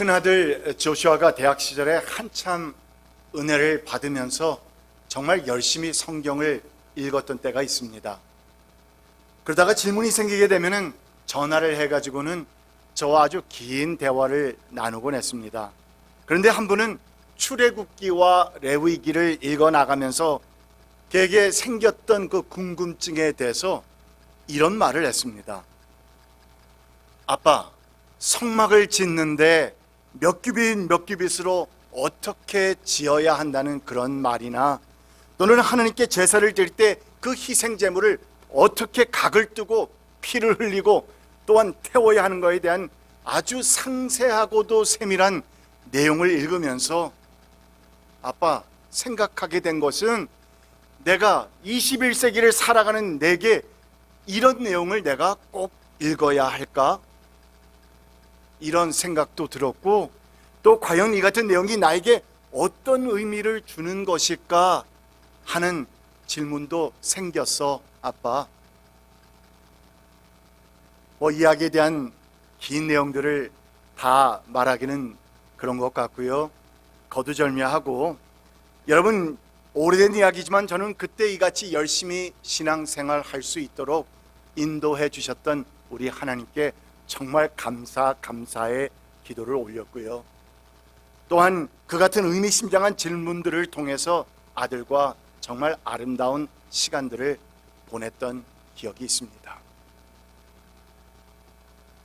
큰아들 조슈아가 대학 시절에 한참 은혜를 받으면서 정말 열심히 성경을 읽었던 때가 있습니다. 그러다가 질문이 생기게 되면은 전화를 해가지고는 저와 아주 긴 대화를 나누곤 했습니다. 그런데 한 분은 출애굽기와 레위기를 읽어 나가면서 그에게 생겼던 그 궁금증에 대해서 이런 말을 했습니다. 아빠, 성막을 짓는데 몇 규빗 몇 규빗으로 어떻게 지어야 한다는 그런 말이나, 또는 하나님께 제사를 드릴 때 그 희생 제물을 어떻게 각을 뜨고 피를 흘리고 또한 태워야 하는 것에 대한 아주 상세하고도 세밀한 내용을 읽으면서 아빠, 생각하게 된 것은 내가 21세기를 살아가는 내게 이런 내용을 내가 꼭 읽어야 할까? 이런 생각도 들었고, 또 과연 이 같은 내용이 나에게 어떤 의미를 주는 것일까 하는 질문도 생겼어. 아빠, 이야기에 대한 긴 내용들을 다 말하기는 그런 것 같고요, 거두절미하고, 여러분 오래된 이야기지만 저는 그때 이같이 열심히 신앙생활 할 수 있도록 인도해 주셨던 우리 하나님께 정말 감사의 기도를 올렸고요, 또한 그 같은 의미심장한 질문들을 통해서 아들과 정말 아름다운 시간들을 보냈던 기억이 있습니다.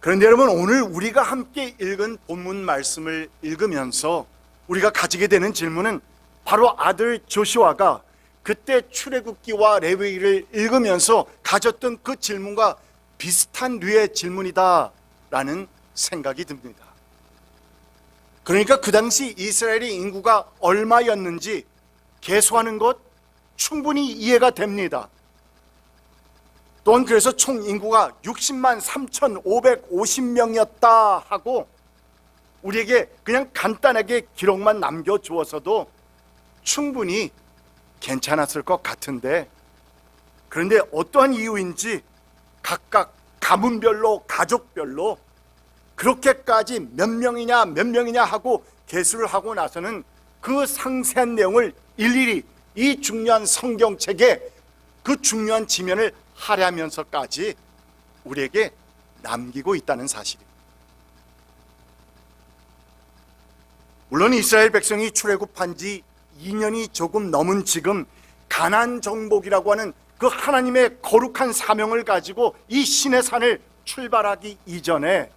그런데 여러분, 오늘 우리가 함께 읽은 본문 말씀을 읽으면서 우리가 가지게 되는 질문은 바로 아들 조슈아가 그때 출애굽기와 레위기를 읽으면서 가졌던 그 질문과 비슷한 류의 질문이다라는 생각이 듭니다. 그러니까 그 당시 이스라엘의 인구가 얼마였는지 계수하는 것 충분히 이해가 됩니다. 또한 그래서 총 인구가 60만 3,550명이었다 하고 우리에게 그냥 간단하게 기록만 남겨주어서도 충분히 괜찮았을 것 같은데, 그런데 어떠한 이유인지 각각 가문별로, 가족별로 그렇게까지 몇 명이냐 하고 계수를 하고 나서는 그 상세한 내용을 일일이 이 중요한 성경책에 그 중요한 지면을 할애하면서까지 우리에게 남기고 있다는 사실입니다. 물론 이스라엘 백성이 출애굽한 지 2년이 조금 넘은 지금 가나안 정복이라고 하는 그 하나님의 거룩한 사명을 가지고 이 신의 산을 출발하기 이전에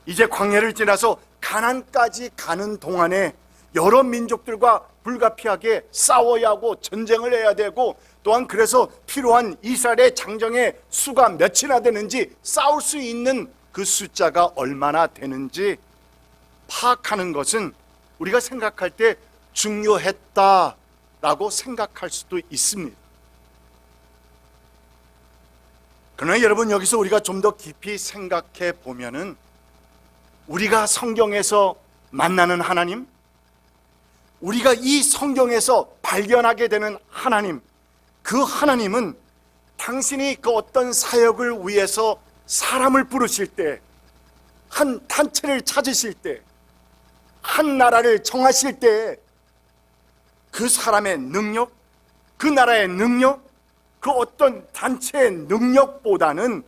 이제 광야를 지나서 가나안까지 가는 동안에 여러 민족들과 불가피하게 싸워야 하고 전쟁을 해야 되고, 또한 그래서 필요한 이스라엘의 장정의 수가 몇이나 되는지, 싸울 수 있는 그 숫자가 얼마나 되는지 파악하는 것은 우리가 생각할 때 중요했다라고 생각할 수도 있습니다. 그러나 여러분, 여기서 우리가 좀 더 깊이 생각해 보면은 우리가 성경에서 만나는 하나님, 우리가 이 성경에서 발견하게 되는 하나님, 그 하나님은 당신이 그 어떤 사역을 위해서 사람을 부르실 때, 한 단체를 찾으실 때, 한 나라를 정하실 때 그 사람의 능력, 그 나라의 능력, 그 어떤 단체의 능력보다는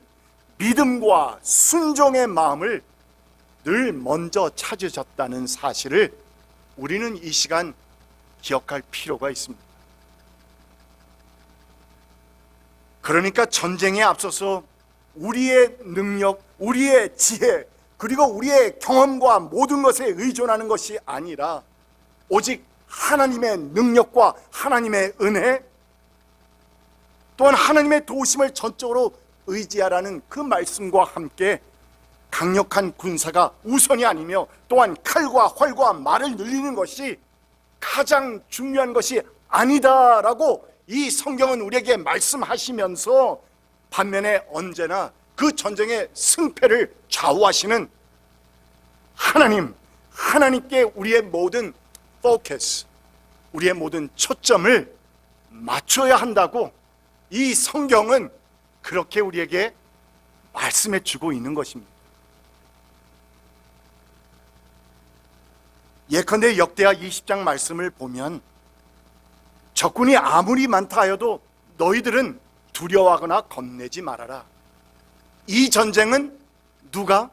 믿음과 순종의 마음을 늘 먼저 찾으셨다는 사실을 우리는 이 시간 기억할 필요가 있습니다. 그러니까 전쟁에 앞서서 우리의 능력, 우리의 지혜, 그리고 우리의 경험과 모든 것에 의존하는 것이 아니라 오직 하나님의 능력과 하나님의 은혜, 또한 하나님의 도우심을 전적으로 의지하라는 그 말씀과 함께 강력한 군사가 우선이 아니며, 또한 칼과 활과 말을 늘리는 것이 가장 중요한 것이 아니다라고 이 성경은 우리에게 말씀하시면서, 반면에 언제나 그 전쟁의 승패를 좌우하시는 하나님께 우리의 모든 포커스, 우리의 모든 초점을 맞춰야 한다고 이 성경은 그렇게 우리에게 말씀해 주고 있는 것입니다. 예컨대 역대하 20장 말씀을 보면 적군이 아무리 많다 하여도 너희들은 두려워하거나 겁내지 말아라. 이 전쟁은 누가?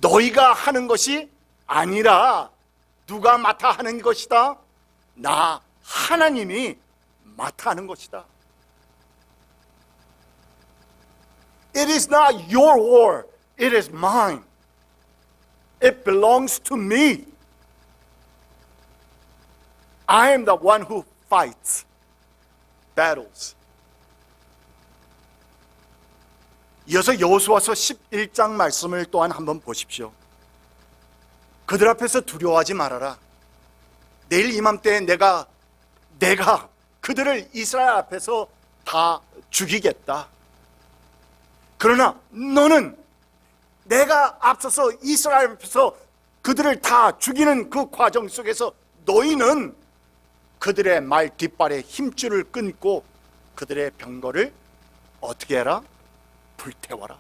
너희가 하는 것이 아니라 누가 맡아 하는 것이다? 나 하나님이 맡아 하는 것이다. It is not your war, it is mine. It belongs to me. I am the one who fights battles. 이어서 여호수아서 11장 말씀을 또한 한번 보십시오. 그들 앞에서 두려워하지 말아라. 내일 이맘때에 내가 그들을 이스라엘 앞에서 다 죽이겠다. 그러나 너는 내가 앞서서 이스라엘 앞에서 그들을 다 죽이는 그 과정 속에서 너희는 그들의 말 뒷발에 힘줄을 끊고 그들의 병거를 어떻게 해라? 불태워라.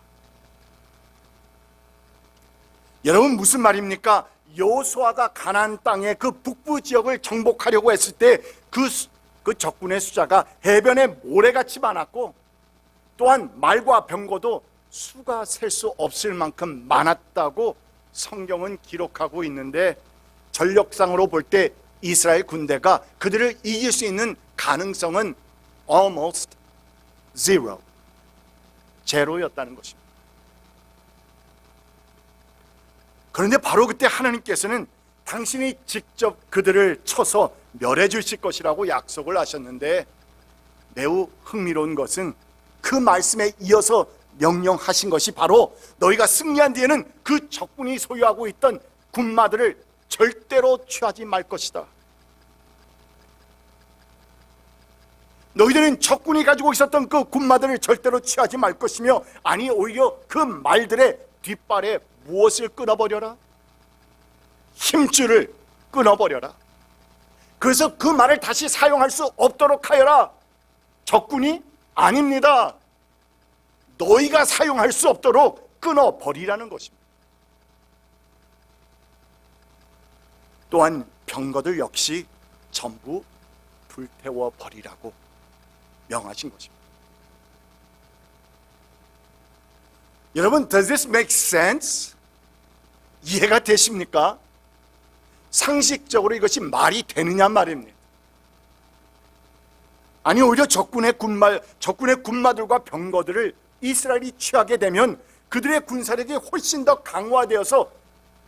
여러분 무슨 말입니까? 여호수아가 가나안 땅의 그 북부 지역을 정복하려고 했을 때 그 적군의 숫자가 해변에 모래같이 많았고 또한 말과 병거도 수가 셀 수 없을 만큼 많았다고 성경은 기록하고 있는데 전력상으로 볼 때 이스라엘 군대가 그들을 이길 수 있는 가능성은 almost zero, 제로였다는 것입니다. 그런데 바로 그때 하나님께서는 당신이 직접 그들을 쳐서 멸해 주실 것이라고 약속을 하셨는데 매우 흥미로운 것은 그 말씀에 이어서 명령하신 것이 바로 너희가 승리한 뒤에는 그 적군이 소유하고 있던 군마들을 절대로 취하지 말 것이다. 너희들은 적군이 가지고 있었던 그 군마들을 절대로 취하지 말 것이며 아니 오히려 그 말들의 뒷발에 무엇을 끊어버려라? 힘줄을 끊어버려라. 그래서 그 말을 다시 사용할 수 없도록 하여라. 적군이 아닙니다. 너희가 사용할 수 없도록 끊어버리라는 것입니다. 또한 병거들 역시 전부 불태워버리라고 명하신 것입니다. 여러분, does this make sense? 이해가 되십니까? 상식적으로 이것이 말이 되느냐 말입니다. 아니 오히려 적군의 군마들과 병거들을 이스라엘이 취하게 되면 그들의 군사력이 훨씬 더 강화되어서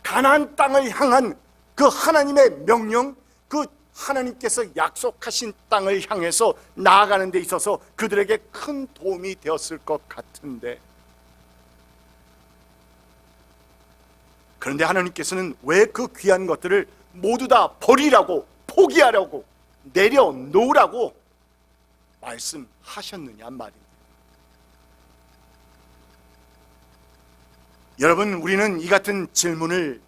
가나안 땅을 향한 그 하나님의 명령, 그 하나님께서 약속하신 땅을 향해서 나아가는 데 있어서 그들에게 큰 도움이 되었을 것 같은데, 그런데 하나님께서는 왜 그 귀한 것들을 모두 다 버리라고, 포기하라고, 내려놓으라고 말씀하셨느냐 말입니다. 여러분, 우리는 이 같은 질문을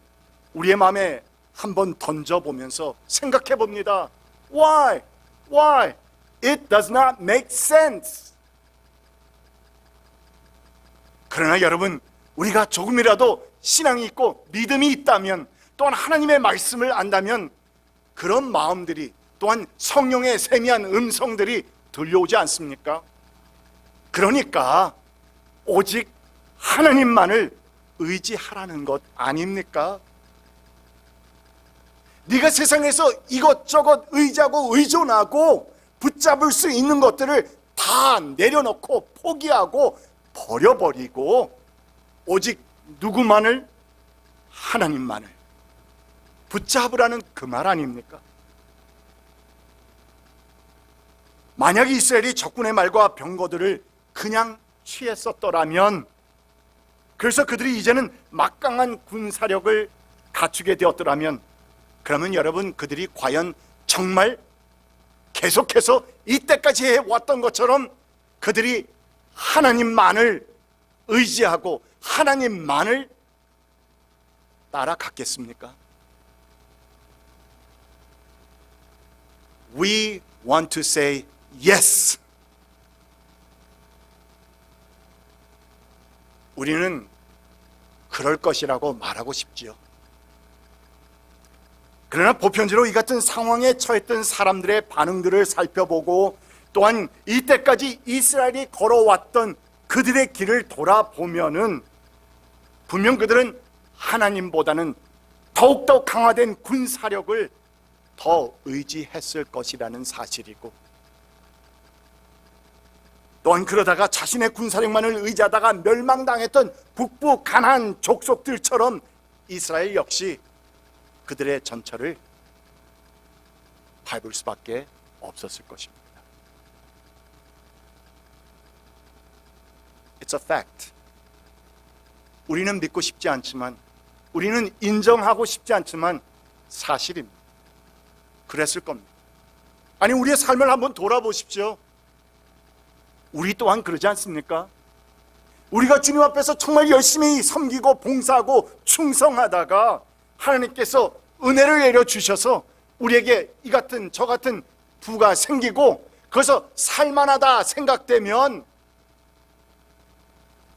우리의 마음에 한번 던져보면서 생각해 봅니다. Why? It does not make sense. 그러나 여러분, 우리가 조금이라도 신앙이 있고 믿음이 있다면, 또한 하나님의 말씀을 안다면 그런 마음들이, 또한 성령의 세미한 음성들이 들려오지 않습니까? 그러니까 오직 하나님만을 의지하라는 것 아닙니까? 네가 세상에서 이것저것 의지하고 의존하고 붙잡을 수 있는 것들을 다 내려놓고 포기하고 버려버리고 오직 누구만을? 하나님만을 붙잡으라는 그 말 아닙니까? 만약 이스라엘이 적군의 말과 병거들을 그냥 취했었더라면, 그래서 그들이 이제는 막강한 군사력을 갖추게 되었더라면, 그러면 여러분, 그들이 과연 정말 계속해서 이때까지 해왔던 것처럼 그들이 하나님만을 의지하고 하나님만을 따라갔겠습니까? We want to say yes. 우리는 그럴 것이라고 말하고 싶지요. 그러나 보편적으로 이 같은 상황에 처했던 사람들의 반응들을 살펴보고 또한 이때까지 이스라엘이 걸어왔던 그들의 길을 돌아보면은 분명 그들은 하나님보다는 더욱더 강화된 군사력을 더 의지했을 것이라는 사실이고, 또한 그러다가 자신의 군사력만을 의지하다가 멸망당했던 북부 가나안 족속들처럼 이스라엘 역시 그들의 전철을 밟을 수밖에 없었을 것입니다. It's a fact. 우리는 믿고 싶지 않지만, 우리는 인정하고 싶지 않지만 사실입니다. 그랬을 겁니다. 아니, 우리의 삶을 한번 돌아보십시오. 우리 또한 그러지 않습니까? 우리가 주님 앞에서 정말 열심히 섬기고 봉사하고 충성하다가 하나님께서 은혜를 내려주셔서 우리에게 이 같은 저 같은 부가 생기고 그래서 살만하다 생각되면,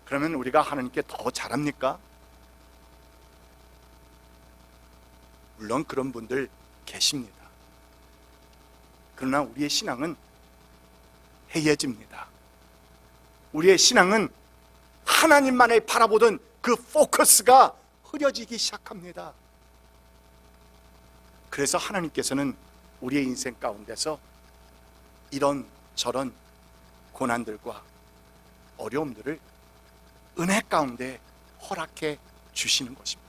그러면 우리가 하나님께 더 잘합니까? 물론 그런 분들 계십니다. 그러나 우리의 신앙은 해이해집니다. 우리의 신앙은 하나님만을 바라보던 그 포커스가 흐려지기 시작합니다. 그래서 하나님께서는 우리의 인생 가운데서 이런 저런 고난들과 어려움들을 은혜 가운데 허락해 주시는 것입니다.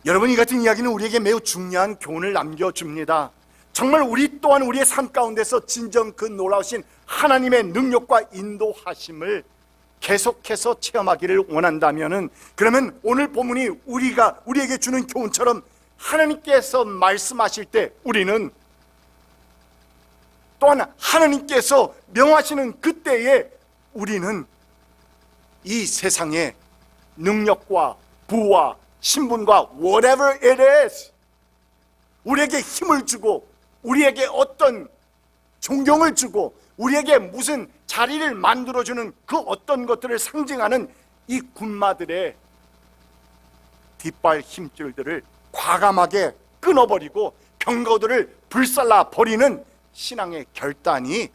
여러분, 이 같은 이야기는 우리에게 매우 중요한 교훈을 남겨줍니다. 정말 우리 또한 우리의 삶 가운데서 진정 그 놀라우신 하나님의 능력과 인도하심을 계속해서 체험하기를 원한다면은, 그러면 오늘 본문이 우리에게 주는 교훈처럼 하나님께서 말씀하실 때 우리는, 또한 하나님께서 명하시는 그때에 우리는 이 세상의 능력과 부와 신분과 whatever it is, 우리에게 힘을 주고 우리에게 어떤 존경을 주고 우리에게 무슨 자리를 만들어주는 그 어떤 것들을 상징하는 이 군마들의 뒷발 힘줄들을 과감하게 끊어버리고 병거들을 불살라 버리는 신앙의 결단이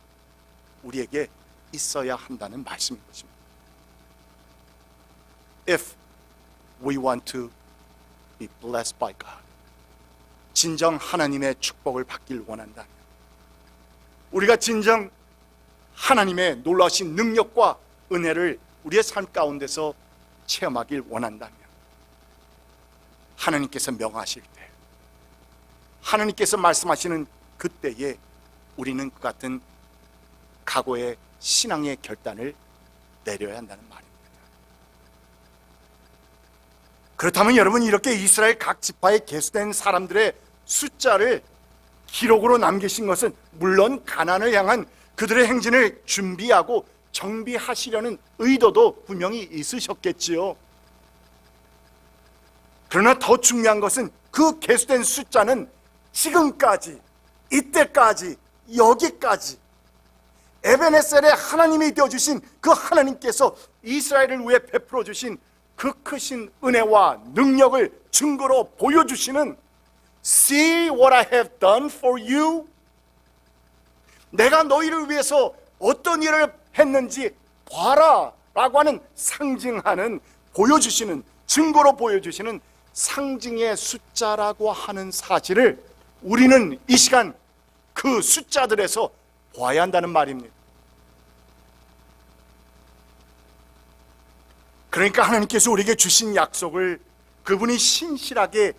우리에게 있어야 한다는 말씀인 것입니다. If we want to be blessed by God, 진정 하나님의 축복을 받길 원한다면, 우리가 진정 하나님의 놀라우신 능력과 은혜를 우리의 삶 가운데서 체험하길 원한다면, 하나님께서 명하실 때, 하나님께서 말씀하시는 그때에 우리는 그 같은 각오의 신앙의 결단을 내려야 한다는 말입니다. 그렇다면 여러분, 이렇게 이스라엘 각 지파에 계수된 사람들의 숫자를 기록으로 남기신 것은 물론 가나안을 향한 그들의 행진을 준비하고 정비하시려는 의도도 분명히 있으셨겠지요. 그러나 더 중요한 것은 그 계수된 숫자는 지금까지, 이때까지, 여기까지 에베네셀의 하나님이 되어주신 그 하나님께서 이스라엘을 위해 베풀어 주신 그 크신 은혜와 능력을 증거로 보여주시는, See what I have done for you, 내가 너희를 위해서 어떤 일을 했는지 봐라 라고 하는 상징하는, 보여주시는, 증거로 보여주시는 상징의 숫자라고 하는 사실을 우리는 이 시간 그 숫자들에서 봐야 한다는 말입니다. 그러니까 하나님께서 우리에게 주신 약속을 그분이 신실하게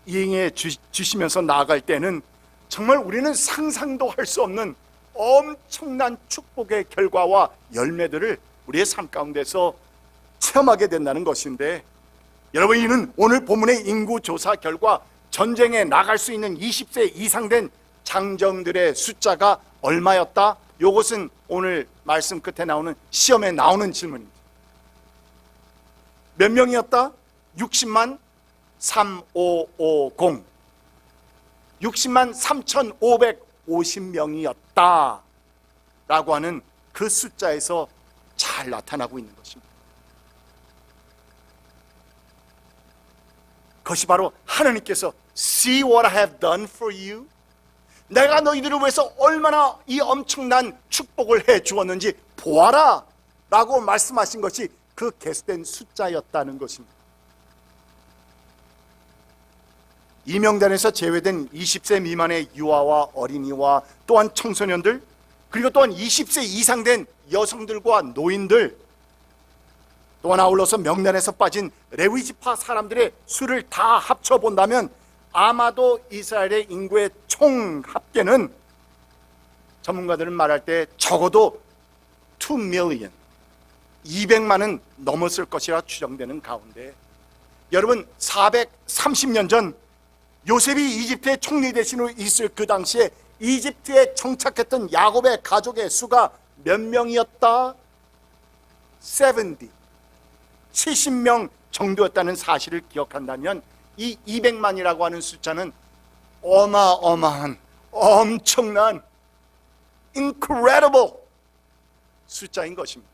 이행해 주시면서 나아갈 때는 정말 우리는 상상도 할 수 없는 엄청난 축복의 결과와 열매들을 우리의 삶 가운데서 체험하게 된다는 것인데, 여러분, 이는 오늘 본문의 인구조사 결과 전쟁에 나갈 수 있는 20세 이상 된 장정들의 숫자가 얼마였다? 이것은 오늘 말씀 끝에 나오는 시험에 나오는 질문입니다. 몇 명이었다? 60만 3550, 60만 3550명이었다 라고 하는 그 숫자에서 잘 나타나고 있는 것입니다. 그것이 바로 하나님께서 See what I have done for you. 내가 너희들을 위해서 얼마나 이 엄청난 축복을 해 주었는지 보아라 라고 말씀하신 것이 그 계수된 숫자였다는 것입니다. 이 명단에서 제외된 20세 미만의 유아와 어린이와 또한 청소년들, 그리고 또한 20세 이상 된 여성들과 노인들, 또한 아울러서 명단에서 빠진 레위지파 사람들의 수를 다 합쳐본다면 아마도 이스라엘의 인구의 총 합계는 전문가들은 말할 때 적어도 2 million, 200만은 넘었을 것이라 추정되는 가운데, 여러분 430년 전 요셉이 이집트의 총리 대신으로 있을 그 당시에 이집트에 정착했던 야곱의 가족의 수가 몇 명이었다? 70명 정도였다는 사실을 기억한다면 이 200만이라고 하는 숫자는 어마어마한, 엄청난, incredible 숫자인 것입니다.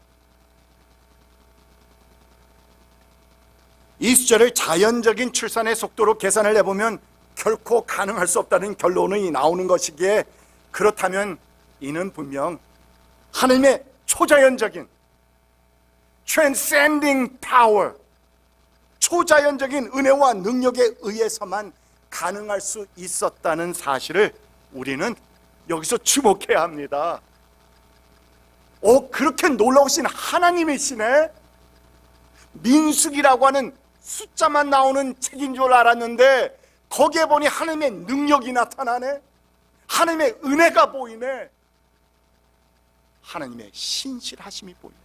이 숫자를 자연적인 출산의 속도로 계산을 해보면 결코 가능할 수 없다는 결론이 나오는 것이기에, 그렇다면 이는 분명 하나님의 초자연적인 transcending power, 초자연적인 은혜와 능력에 의해서만 가능할 수 있었다는 사실을 우리는 여기서 주목해야 합니다. 그렇게 놀라우신 하나님이시네. 민수기라고 하는 숫자만 나오는 책인 줄 알았는데 거기에 보니 하나님의 능력이 나타나네. 하나님의 은혜가 보이네. 하나님의 신실하심이 보이네.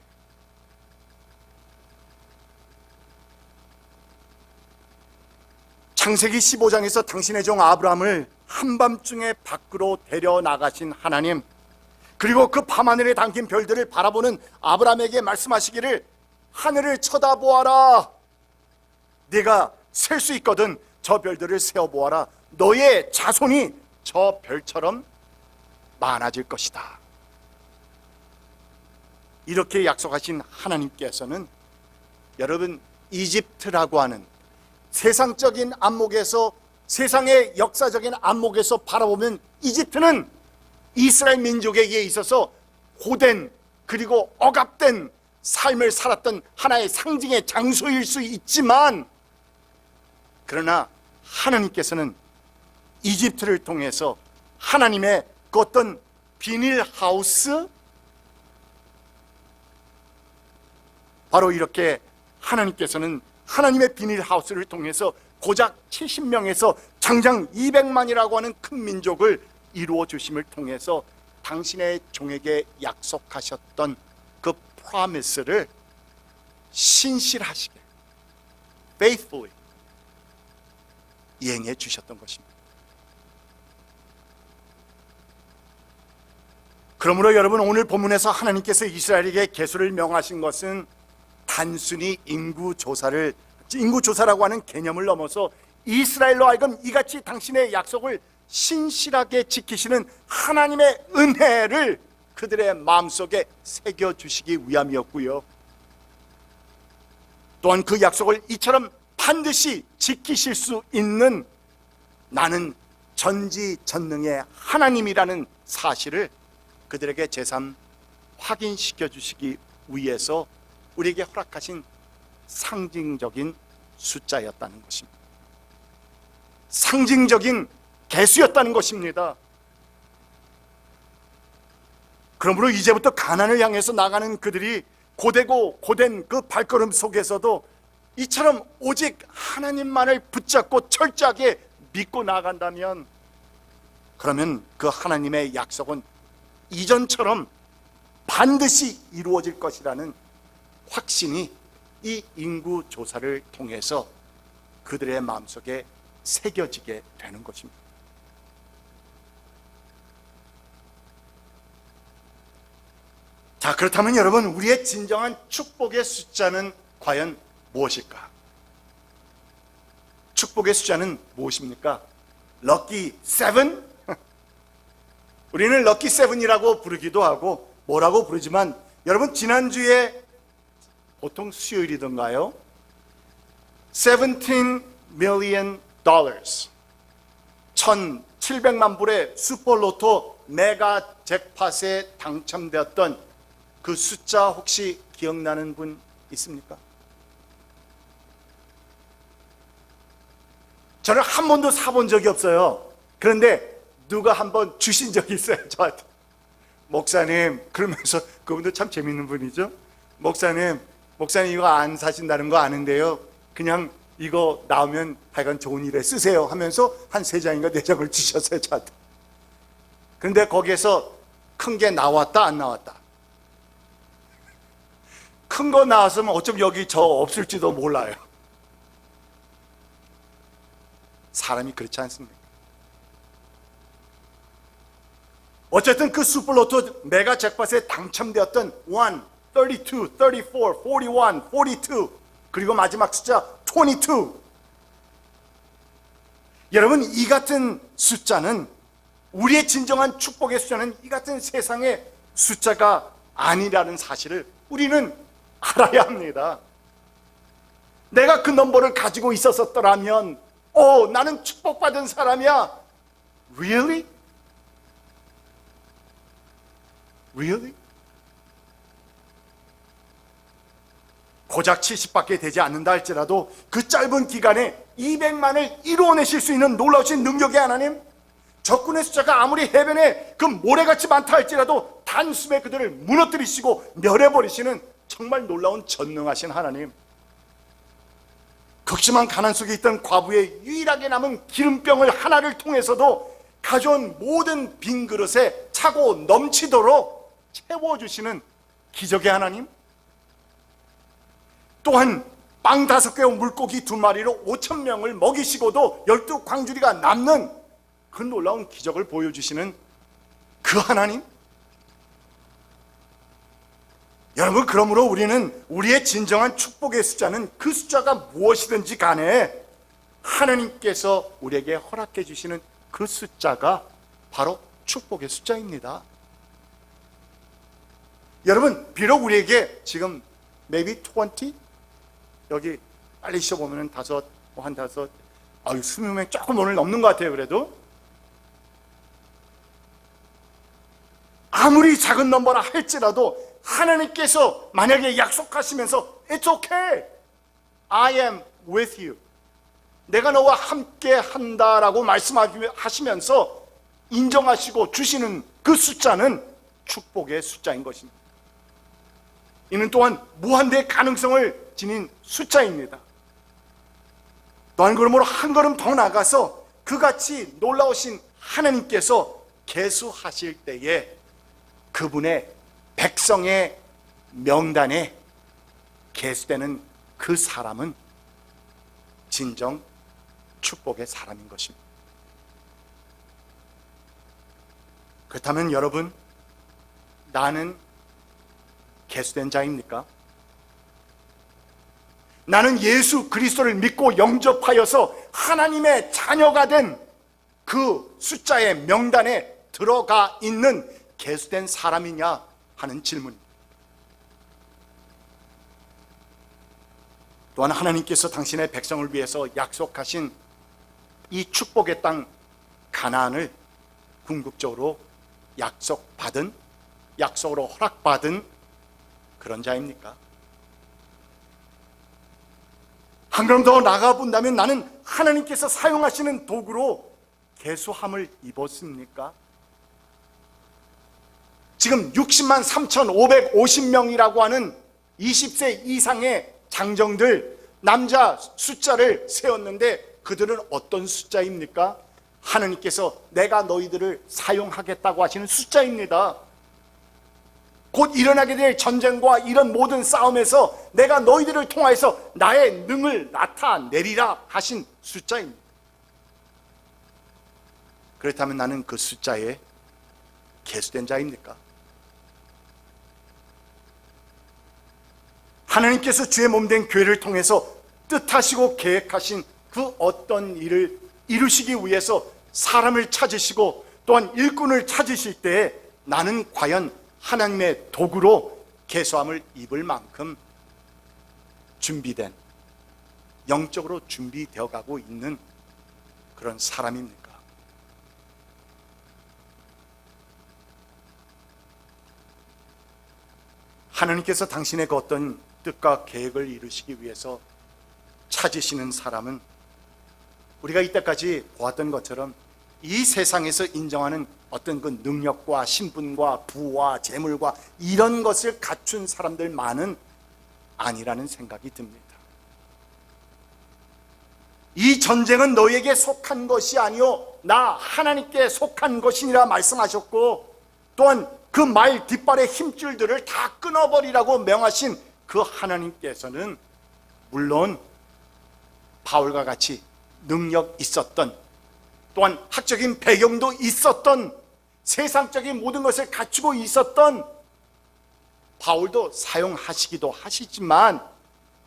창세기 15장에서 당신의 종 아브라함을 한밤중에 밖으로 데려나가신 하나님, 그리고 그 밤하늘에 담긴 별들을 바라보는 아브라함에게 말씀하시기를 하늘을 쳐다보아라. 네가 셀 수 있거든 저 별들을 세어보아라. 너의 자손이 저 별처럼 많아질 것이다. 이렇게 약속하신 하나님께서는 여러분 이집트라고 하는 세상적인 안목에서, 세상의 역사적인 안목에서 바라보면 이집트는 이스라엘 민족에게 있어서 고된 그리고 억압된 삶을 살았던 하나의 상징의 장소일 수 있지만, 그러나 하나님께서는 이집트를 통해서 하나님의 그 어떤 비닐하우스, 바로 이렇게 하나님께서는 하나님의 비닐하우스를 통해서 고작 70명에서 장장 200만이라고 하는 큰 민족을 이루어 주심을 통해서 당신의 종에게 약속하셨던 그 프로미스를 신실하시게 faithfully 이행해 주셨던 것입니다. 그러므로 여러분, 오늘 본문에서 하나님께서 이스라엘에게 계수를 명하신 것은 단순히 인구조사라고 하는 개념을 넘어서 이스라엘로 하여금 이같이 당신의 약속을 신실하게 지키시는 하나님의 은혜를 그들의 마음속에 새겨주시기 위함이었고요, 또한 그 약속을 이처럼 반드시 지키실 수 있는 나는 전지전능의 하나님이라는 사실을 그들에게 제삼 확인시켜 주시기 위해서 우리에게 허락하신 상징적인 숫자였다는 것입니다. 상징적인 개수였다는 것입니다. 그러므로 이제부터 가나안을 향해서 나가는 그들이 고되고 고된 그 발걸음 속에서도 이처럼 오직 하나님만을 붙잡고 철저하게 믿고 나간다면, 그러면 그 하나님의 약속은 이전처럼 반드시 이루어질 것이라는 확신이 이 인구 조사를 통해서 그들의 마음속에 새겨지게 되는 것입니다. 자, 그렇다면 여러분, 우리의 진정한 축복의 숫자는 과연 무엇일까? 축복의 숫자는 무엇입니까? 럭키 7? 우리는 럭키 7이라고 부르기도 하고 뭐라고 부르지만, 여러분, 지난주에 보통 수요일이던가요? 17 million dollars, 1,700만 불의 슈퍼로또 메가 잭팟에 당첨되었던 그 숫자 혹시 기억나는 분 있습니까? 저는 한 번도 사본 적이 없어요. 그런데 누가 한번 주신 적이 있어요, 저한테. 목사님, 그러면서 그분도 참 재밌는 분이죠. 목사님 이거 안 사신다는 거 아는데요, 그냥 이거 나오면 하여간 좋은 일에 쓰세요 하면서 한 3장인가 4장을 주셨어요, 저한테. 그런데 거기에서 큰 게 나왔다 안 나왔다? 큰 거 나왔으면 어쩜 여기 저 없을지도 몰라요. 사람이 그렇지 않습니까? 어쨌든 그 슈퍼로또 메가 잭팟에 당첨되었던 1, 32, 34, 41, 42, 그리고 마지막 숫자 22. 여러분, 이 같은 숫자는, 우리의 진정한 축복의 숫자는 이 같은 세상의 숫자가 아니라는 사실을 우리는 알아야 합니다. 내가 그 넘버를 가지고 있었더라면 나는 축복받은 사람이야. Really? Really? 고작 70밖에 되지 않는다 할지라도 그 짧은 기간에 200만을 이루어내실 수 있는 놀라우신 능력의 하나님, 적군의 숫자가 아무리 해변에 그 모래같이 많다 할지라도 단숨에 그들을 무너뜨리시고 멸해버리시는 정말 놀라운 전능하신 하나님, 극심한 가난 속에 있던 과부의 유일하게 남은 기름병을 하나를 통해서도 가져온 모든 빈 그릇에 차고 넘치도록 채워주시는 기적의 하나님, 또한 빵 5개와 물고기 2마리로 5,000명을 먹이시고도 12광주리가 남는 그 놀라운 기적을 보여주시는 그 하나님. 여러분, 그러므로 우리는 우리의 진정한 축복의 숫자는 그 숫자가 무엇이든지 간에 하나님께서 우리에게 허락해 주시는 그 숫자가 바로 축복의 숫자입니다. 여러분, 비록 우리에게 지금 maybe 20, 여기 빨리 쉬어보면 5, 한 5, 20명 조금 오늘 넘는 것 같아요. 그래도 아무리 작은 넘버라 할지라도 하나님께서 만약에 약속하시면서 It's okay, I am with you, 내가 너와 함께 한다라고 말씀하시면서 인정하시고 주시는 그 숫자는 축복의 숫자인 것입니다. 이는 또한 무한대의 가능성을 지닌 숫자입니다. 또한 그러므로 한 걸음 더 나가서 그같이 놀라우신 하나님께서 계수하실 때에 그분의 백성의 명단에 계수되는 그 사람은 진정 축복의 사람인 것입니다. 그렇다면 여러분, 나는 계수된 자입니까? 나는 예수 그리스도를 믿고 영접하여서 하나님의 자녀가 된 그 숫자의 명단에 들어가 있는 계수된 사람이냐 하는 질문입니다. 또한 하나님께서 당신의 백성을 위해서 약속하신 이 축복의 땅 가나안을 궁극적으로 약속으로 허락받은 그런 자입니까? 한 걸음 더 나아가 본다면 나는 하나님께서 사용하시는 도구로 계수함을 입었습니까? 지금 60만 3,550명이라고 하는 20세 이상의 장정들, 남자 숫자를 세웠는데 그들은 어떤 숫자입니까? 하나님께서 내가 너희들을 사용하겠다고 하시는 숫자입니다. 곧 일어나게 될 전쟁과 이런 모든 싸움에서 내가 너희들을 통하여서 나의 능을 나타내리라 하신 숫자입니다. 그렇다면 나는 그 숫자에 계수된 자입니까? 하나님께서 주의 몸된 교회를 통해서 뜻하시고 계획하신 그 어떤 일을 이루시기 위해서 사람을 찾으시고 또한 일꾼을 찾으실 때에 나는 과연 하나님의 도구로 계수함을 입을 만큼 준비된, 영적으로 준비되어 가고 있는 그런 사람입니까? 하나님께서 당신의 그 어떤 뜻과 계획을 이루시기 위해서 찾으시는 사람은 우리가 이때까지 보았던 것처럼 이 세상에서 인정하는 어떤 그 능력과 신분과 부와 재물과 이런 것을 갖춘 사람들만은 아니라는 생각이 듭니다. 이 전쟁은 너에게 속한 것이 아니요 나 하나님께 속한 것이니라 말씀하셨고, 또한 그 말 뒷발의 힘줄들을 다 끊어버리라고 명하신 그 하나님께서는 물론 바울과 같이 능력 있었던, 또한 학적인 배경도 있었던, 세상적인 모든 것을 갖추고 있었던 바울도 사용하시기도 하시지만,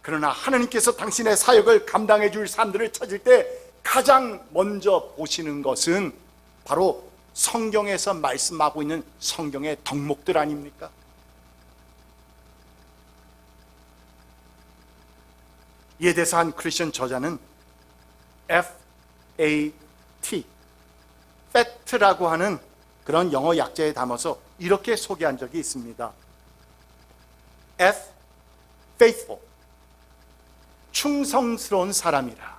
그러나 하나님께서 당신의 사역을 감당해 줄 사람들을 찾을 때 가장 먼저 보시는 것은 바로 성경에서 말씀하고 있는 성경의 덕목들 아닙니까? 이에 대해서 한 크리스천 저자는 FAT, fact라고 하는 그런 영어 약자에 담아서 이렇게 소개한 적이 있습니다. F, faithful, 충성스러운 사람이라.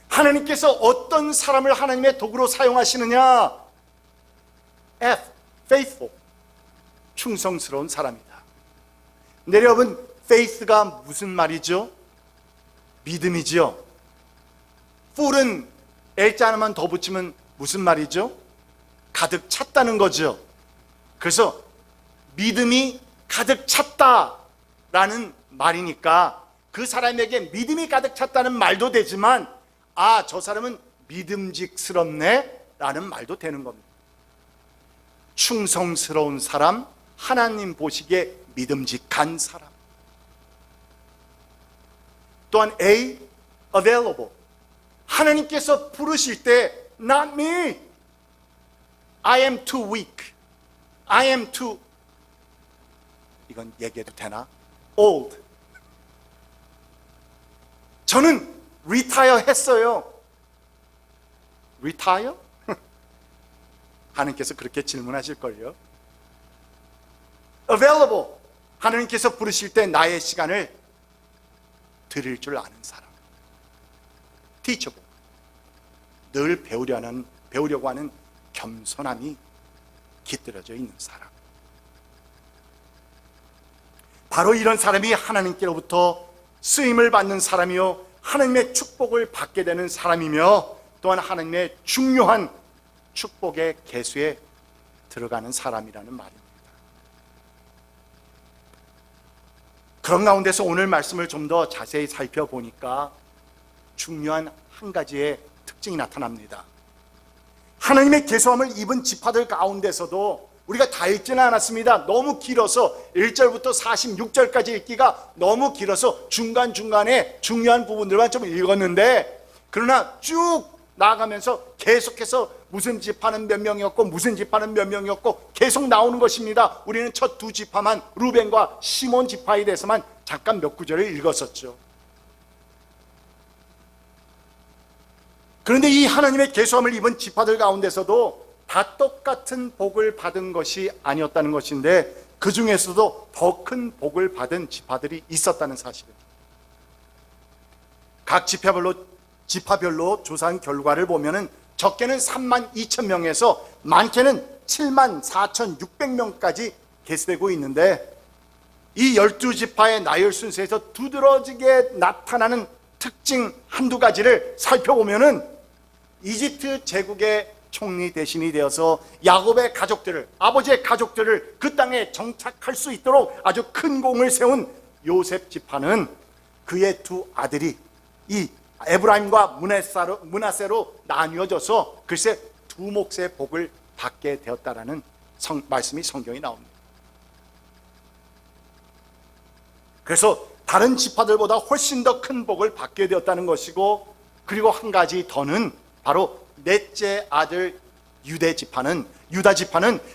하나님께서 어떤 사람을 하나님의 도구로 사용하시느냐? F, faithful, 충성스러운 사람이다. 근데 여러분, faith가 무슨 말이죠? 믿음이지요. full은 L자 하나만 더 붙이면 무슨 말이죠? 가득 찼다는 거죠. 그래서 믿음이 가득 찼다라는 말이니까 그 사람에게 믿음이 가득 찼다는 말도 되지만, 아, 저 사람은 믿음직스럽네 라는 말도 되는 겁니다. 충성스러운 사람, 하나님 보시기에 믿음직한 사람. 또한 A, available, 하나님께서 부르실 때 not me, I am too weak, I am too, 이건 얘기해도 되나? old, 저는 retire 했어요. retire? 하나님께서 그렇게 질문하실걸요. available, 하나님께서 부르실 때 나의 시간을 드릴 줄 아는 사람. teachable, 늘 배우려고 하는 겸손함이 깃들어져 있는 사람. 바로 이런 사람이 하나님께로부터 쓰임을 받는 사람이요 하나님의 축복을 받게 되는 사람이며, 또한 하나님의 중요한 축복의 계수에 들어가는 사람이라는 말입니다. 그런 가운데서 오늘 말씀을 좀 더 자세히 살펴보니까 중요한 한 가지의 특징이 나타납니다. 하나님의 계수함을 입은 지파들 가운데서도 우리가 다 읽지는 않았습니다. 너무 길어서 1절부터 46절까지 읽기가 너무 길어서 중간중간에 중요한 부분들만 좀 읽었는데, 그러나 쭉 나아가면서 계속해서 무슨 지파는 몇 명이었고 무슨 지파는 몇 명이었고 계속 나오는 것입니다. 우리는 첫 두 지파만, 루벤과 시몬 지파에 대해서만 잠깐 몇 구절을 읽었었죠. 그런데 이 하나님의 계수함을 입은 지파들 가운데서도 다 똑같은 복을 받은 것이 아니었다는 것인데, 그 중에서도 더 큰 복을 받은 지파들이 있었다는 사실입니다. 각 지파별로 조사한 결과를 보면은 적게는 32,000명에서 많게는 74,600명까지 계수되고 있는데, 이 12지파의 나열 순서에서 두드러지게 나타나는 특징 한두 가지를 살펴보면은, 이집트 제국의 총리 대신이 되어서 야곱의 가족들을, 아버지의 가족들을 그 땅에 정착할 수 있도록 아주 큰 공을 세운 요셉 지파는 그의 두 아들이 이 에브라임과 므낫세로 나뉘어져서 글쎄 두 몫의 복을 받게 되었다라는 말씀이 성경에 나옵니다. 그래서 다른 지파들보다 훨씬 더 큰 복을 받게 되었다는 것이고, 그리고 한 가지 더는 바로 넷째 아들 유다 지파는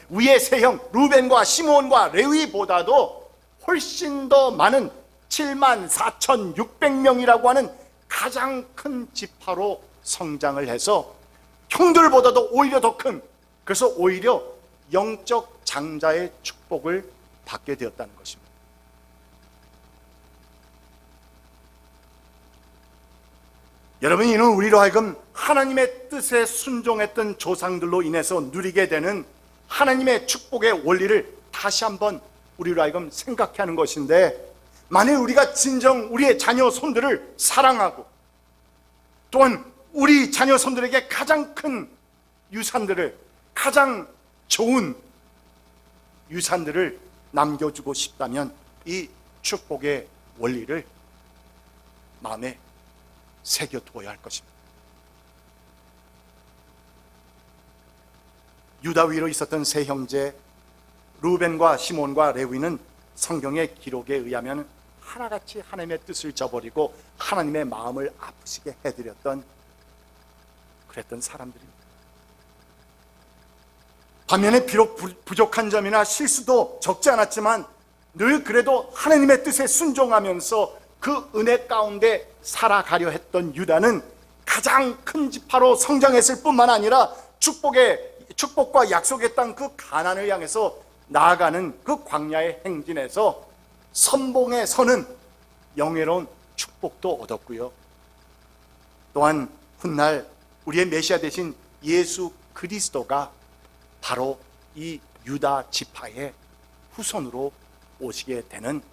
위의 세 형 루벤과 시몬과 레위보다도 훨씬 더 많은 74,600명이라고 하는 가장 큰 지파로 성장을 해서 형들보다도 오히려 더 큰, 그래서 오히려 영적 장자의 축복을 받게 되었다는 것입니다. 여러분, 이는 우리로 하여금 하나님의 뜻에 순종했던 조상들로 인해서 누리게 되는 하나님의 축복의 원리를 다시 한번 우리로 하여금 생각해 하는 것인데, 만일 우리가 진정 우리의 자녀 손들을 사랑하고 또한 우리 자녀 손들에게 가장 큰 유산들을, 가장 좋은 유산들을 남겨주고 싶다면 이 축복의 원리를 마음에 새겨두어야 할 것입니다. 유다 위로 있었던 세 형제 루벤과 시몬과 레위는 성경의 기록에 의하면 하나같이 하나님의 뜻을 저버리고 하나님의 마음을 아프시게 해드렸던 그랬던 사람들입니다. 반면에 비록 부족한 점이나 실수도 적지 않았지만 늘 그래도 하나님의 뜻에 순종하면서 그 은혜 가운데 살아가려 했던 유다는 가장 큰 지파로 성장했을 뿐만 아니라 축복과 약속의 땅 그 가나안을 향해서 나아가는 그 광야의 행진에서 선봉에 서는 영예로운 축복도 얻었고요. 또한 훗날 우리의 메시아 되신 예수 그리스도가 바로 이 유다 지파의 후손으로 오시게 되는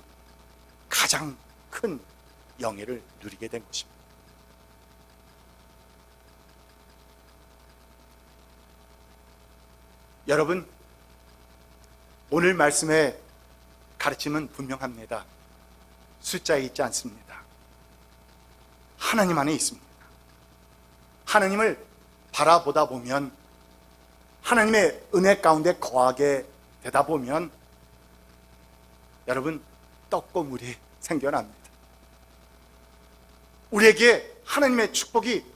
가장 큰 영예를 누리게 된 것입니다. 여러분, 오늘 말씀의 가르침은 분명합니다. 숫자에 있지 않습니다. 하나님 안에 있습니다. 하나님을 바라보다 보면, 하나님의 은혜 가운데 거하게 되다 보면 여러분, 떡고물이 생겨납니다. 우리에게 하나님의 축복이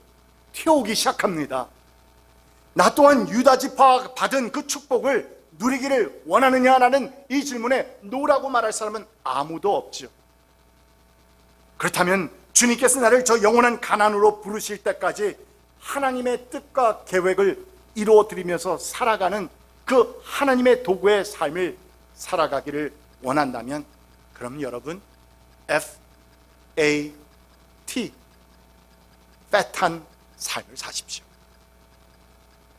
튀어오기 시작합니다. 나 또한 유다 지파가 받은 그 축복을 누리기를 원하느냐라는 이 질문에 노라고 말할 사람은 아무도 없죠. 그렇다면 주님께서 나를 저 영원한 가난으로 부르실 때까지 하나님의 뜻과 계획을 이루어 드리면서 살아가는 그 하나님의 도구의 삶을 살아가기를 원한다면, 그럼 여러분 FAT, fat한 삶을 사십시오.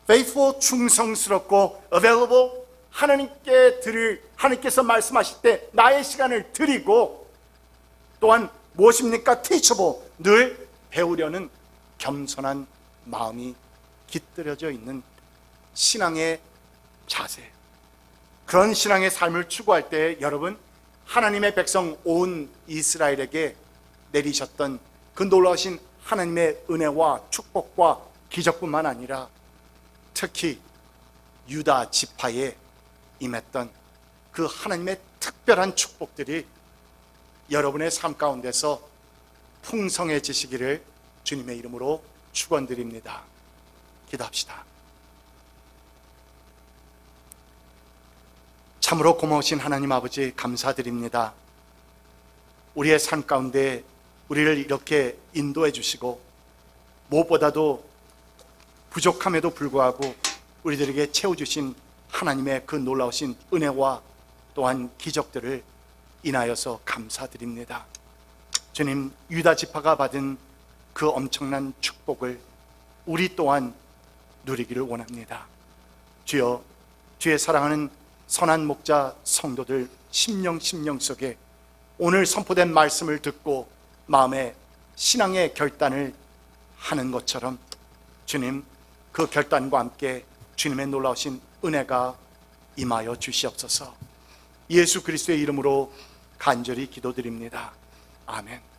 faithful, 충성스럽고 available, 하나님께서 말씀하실 때 나의 시간을 드리고, 또한 무엇입니까? teachable, 늘 배우려는 겸손한 마음이 깃들여져 있는 신앙의 자세, 그런 신앙의 삶을 추구할 때 여러분, 하나님의 백성 온 이스라엘에게 내리셨던 그 놀라우신 하나님의 은혜와 축복과 기적뿐만 아니라 특히 유다 지파에 임했던 그 하나님의 특별한 축복들이 여러분의 삶 가운데서 풍성해지시기를 주님의 이름으로 축원드립니다. 기도합시다. 참으로 고마우신 하나님 아버지, 감사드립니다. 우리의 삶 가운데 우리를 이렇게 인도해 주시고, 무엇보다도 부족함에도 불구하고 우리들에게 채워주신 하나님의 그 놀라우신 은혜와 또한 기적들을 인하여서 감사드립니다. 주님, 유다 지파가 받은 그 엄청난 축복을 우리 또한 누리기를 원합니다. 주여, 주의 사랑하는 선한 목자 성도들 심령 속에 오늘 선포된 말씀을 듣고 마음에 신앙의 결단을 하는 것처럼 주님, 그 결단과 함께 주님의 놀라우신 은혜가 임하여 주시옵소서. 예수 그리스도의 이름으로 간절히 기도드립니다. 아멘.